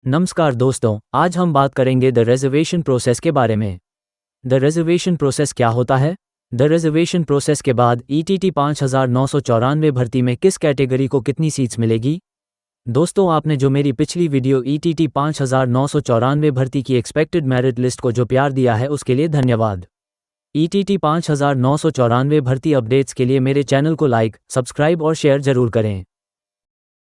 नमस्कार दोस्तों, आज हम बात करेंगे द रिजर्वेशन प्रोसेस के बारे में। द रिजर्वेशन प्रोसेस क्या होता है? द रिजर्वेशन प्रोसेस के बाद ईटीटी 5994 भर्ती में किस कैटेगरी को कितनी सीट्स मिलेगी? दोस्तों, आपने जो मेरी पिछली वीडियो ईटीटी 5994 भर्ती की एक्सपेक्टेड मेरिट लिस्ट को जो प्यार दिया है उसके लिए धन्यवाद। ईटीटी 5994 भर्ती अपडेट्स के लिए मेरे चैनल को लाइक, सब्सक्राइब और शेयर जरूर करें।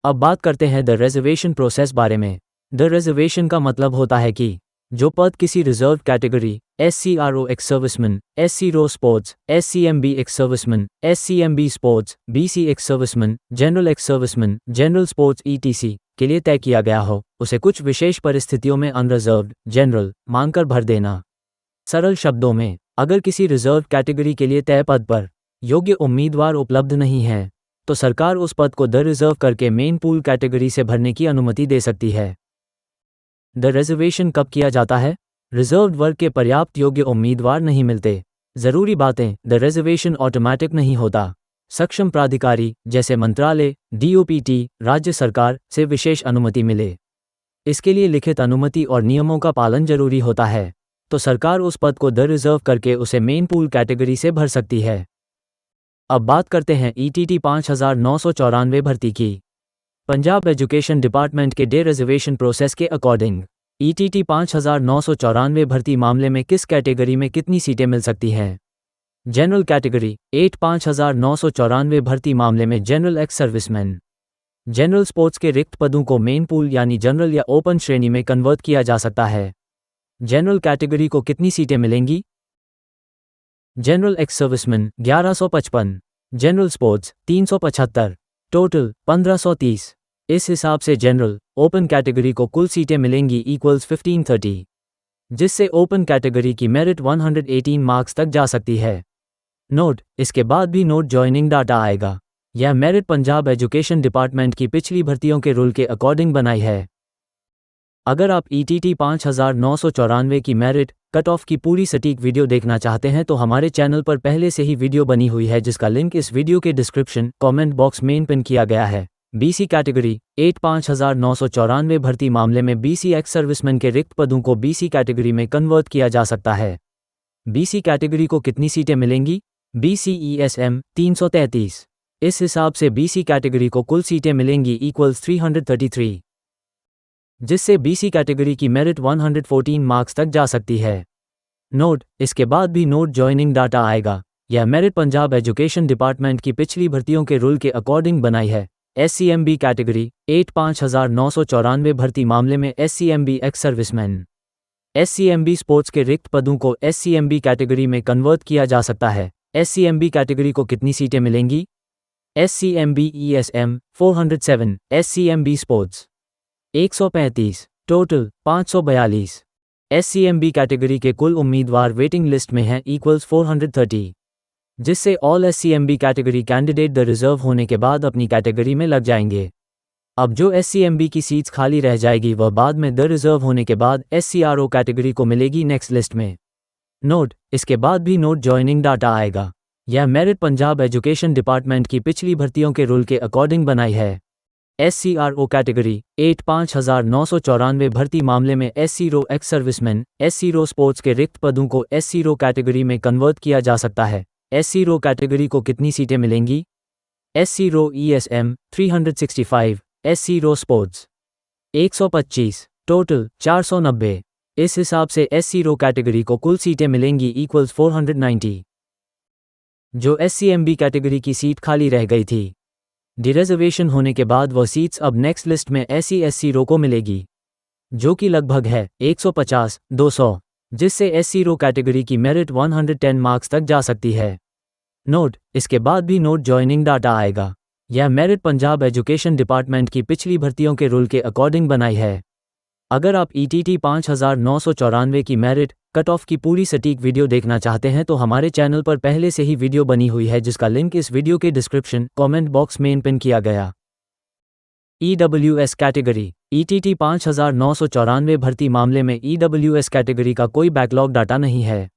अब बात करते हैं द रिजर्वेशन प्रोसेस बारे में। द रिजर्वेशन का मतलब होता है कि जो पद किसी reserve category SCRO ex serviceman, SCRO sports, SCMB ex serviceman, SCMB sports, BC ex serviceman, general ex serviceman, general sports ETC के लिए तय किया गया हो, उसे कुछ विशेष परिस्थितियों में अनरिजर्व्ड जनरल मानकर भर देना। सरल शब्दों में, अगर किसी रिजर्व कैटेगरी के लिए तय पद पर योग्य उम्मीदवार उपलब्ध नहीं है तो सरकार उस पद को द रिजर्व करके मेन पूल कैटेगरी से भरने की अनुमति दे सकती है। द रिजर्वेशन कब किया जाता है? रिजर्व्ड वर्ग के पर्याप्त योग्य उम्मीदवार नहीं मिलते। जरूरी बातें, द रिजर्वेशन ऑटोमैटिक नहीं होता। सक्षम प्राधिकारी जैसे मंत्रालय, DOPT, राज्य सरकार से विशेष अनुमति मिले। इसके लिए लिखित अनुमति और नियमों का पालन जरूरी होता है, तो सरकार उस पद को द रिजर्व करके उसे मेन पूल कैटेगरी से भर सकती है। अब बात करते हैं ईटीटी 5994 भर्ती की। पंजाब एजुकेशन डिपार्टमेंट के डे रिजर्वेशन प्रोसेस के अकॉर्डिंग ईटीटी 5994 भर्ती मामले में किस कैटेगरी में कितनी सीटें मिल सकती हैं? जनरल कैटेगरी 5994 भर्ती मामले में general ex serviceman, general sports के रिक्त पदों को मेन पूल यानी जनरल या ओपन श्रेणी में कन्वर्ट किया जा सकता है। जनरल कैटेगरी को कितनी सीटें मिलेंगी? General ex serviceman 1155, general sports 375, total 1530। इस हिसाब से जनरल ओपन कैटेगरी को कुल सीटें मिलेंगी इक्वल्स 1530, जिससे ओपन कैटेगरी की मेरिट 118 मार्क्स तक जा सकती है। नोट, इसके बाद भी नोट ज्वाइनिंग डाटा आएगा। यह मेरिट पंजाब एजुकेशन डिपार्टमेंट की पिछली भर्तियों के रूल के अकॉर्डिंग बनाई है। अगर आप ईटीटी 5994 की मेरिट कट ऑफ की पूरी सटीक वीडियो देखना चाहते हैं तो हमारे चैनल पर पहले से ही वीडियो बनी हुई है, जिसका लिंक इस वीडियो के डिस्क्रिप्शन कमेंट बॉक्स में पिन किया गया है। BC कैटेगरी 5994 भर्ती मामले में BC एक्स सर्विसमैन के रिक्त पदों को BC कैटेगरी में कन्वर्ट किया जा सकता है। BC कैटेगरी को कितनी सीटें मिलेंगी? BCESM 333। इस हिसाब से BC कैटेगरी को कुल सीटें मिलेंगी इक्वल्स 333, जिससे BC कैटेगरी की मेरिट 114 मार्क्स तक जा सकती है। नोट, इसके बाद भी नोट ज्वाइनिंग डाटा आएगा। यह मेरिट पंजाब एजुकेशन डिपार्टमेंट की पिछली भर्तियों के रूल के अकॉर्डिंग बनाई है। SCMB कैटेगरी 5994 भर्ती मामले में SCMB ex serviceman, SCMB sports के रिक्त पदों को SCMB कैटेगरी में कन्वर्ट किया जा सकता है। SCMB कैटेगरी को कितनी सीटें मिलेंगी? SCMB ESM 407, SCMB sports 135, total 542। SCMB category के कुल उम्मीदवार वेटिंग लिस्ट में हैं इक्वल्स 430, जिससे all SCMB category candidate the reserve होने के बाद अपनी कैटेगरी में लग जाएंगे। अब जो SCMB की सीट्स खाली रह जाएगी वह बाद में द रिजर्व होने के बाद SCRO कैटेगरी को मिलेगी नेक्स्ट लिस्ट में। नोट, इसके बाद भी नोट ज्वाइनिंग डाटा आएगा। यह मेरिट पंजाब एजुकेशन डिपार्टमेंट की पिछली भर्तियों के रूल के अकॉर्डिंग बनाई है। SCRO कैटेगरी 5994 भर्ती मामले में SCRO ex serviceman, SCRO sports के रिक्त पदों को SCRO कैटेगरी में कन्वर्ट किया जा सकता है। SCRO कैटेगरी को कितनी सीटें मिलेंगी? SCRO ESM 365, SCRO sports 125, total 490। इस हिसाब से SCRO कैटेगरी को कुल सीटें मिलेंगी इक्वल्स 490। जो SCMB कैटेगरी की सीट खाली रह गई थी, डिरिजर्वेशन होने के बाद वह सीट्स अब नेक्स्ट लिस्ट में SCRO को मिलेगी, जो कि लगभग है 150-200, जिससे SCRO कैटेगरी की मेरिट 110 मार्क्स तक जा सकती है। नोट, इसके बाद भी नोट ज्वाइनिंग डाटा आएगा। यह मेरिट पंजाब एजुकेशन डिपार्टमेंट की पिछली भर्तियों के रूल के अकॉर्डिंग बनाई है। अगर आप ईटीटी 5994 की मेरिट कट ऑफ की पूरी सटीक वीडियो देखना चाहते हैं तो हमारे चैनल पर पहले से ही वीडियो बनी हुई है, जिसका लिंक इस वीडियो के डिस्क्रिप्शन कमेंट बॉक्स में पिन किया गया। EWS कैटेगरी ईटीटी 5994 भर्ती मामले में EWS कैटेगरी का कोई बैकलॉग डाटा नहीं है।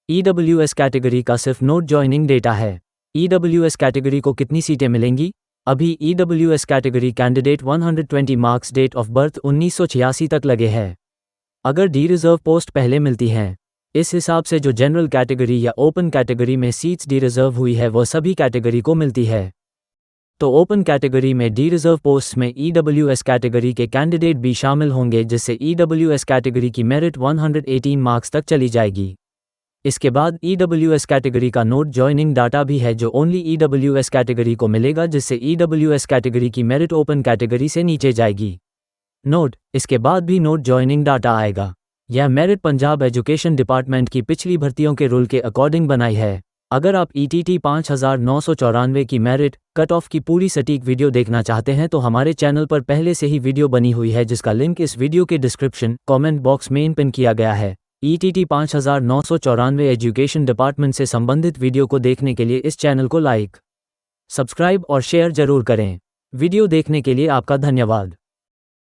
EWS कैटेगरी का सिर्फ नोट ज्वाइनिंग डेटा है। EWS कैटेगरी को कितनी सीटें मिलेंगी? अभी EWS category candidate 120 marks date of birth 1986 तक लगे हैं। अगर डी रिजर्व पोस्ट पहले मिलती हैं, इस हिसाब से जो जनरल कैटेगरी या ओपन कैटेगरी में सीट्स डी रिजर्व हुई है वह सभी कैटेगरी को मिलती है। तो ओपन कैटेगरी में डी रिजर्व पोस्ट में EWS कैटेगरी के कैंडिडेट भी शामिल होंगे, जिससे EWS कैटेगरी की मेरिट 118 मार्क्स तक चली जाएगी। इसके बाद EWS कैटेगरी का नोट जॉइनिंग डाटा भी है जो ओनली EWS कैटेगरी को मिलेगा, जिससे EWS कैटेगरी की मेरिट ओपन कैटेगरी से नीचे जाएगी। नोट, इसके बाद भी नोट जॉइनिंग डाटा आएगा। यह मेरिट पंजाब एजुकेशन डिपार्टमेंट की पिछली भर्तियों के रूल के अकॉर्डिंग बनाई है। अगर आप ETT 5994 की मेरिट कट ऑफ की पूरी सटीक वीडियो देखना चाहते हैं तो हमारे चैनल पर पहले से ही वीडियो बनी हुई है, जिसका लिंक इस वीडियो के डिस्क्रिप्शन कमेंट बॉक्स में पिन किया गया है। ETT 5994 एजुकेशन डिपार्टमेंट से संबंधित वीडियो को देखने के लिए इस चैनल को लाइक, सब्सक्राइब और शेयर जरूर करें। वीडियो देखने के लिए आपका धन्यवाद।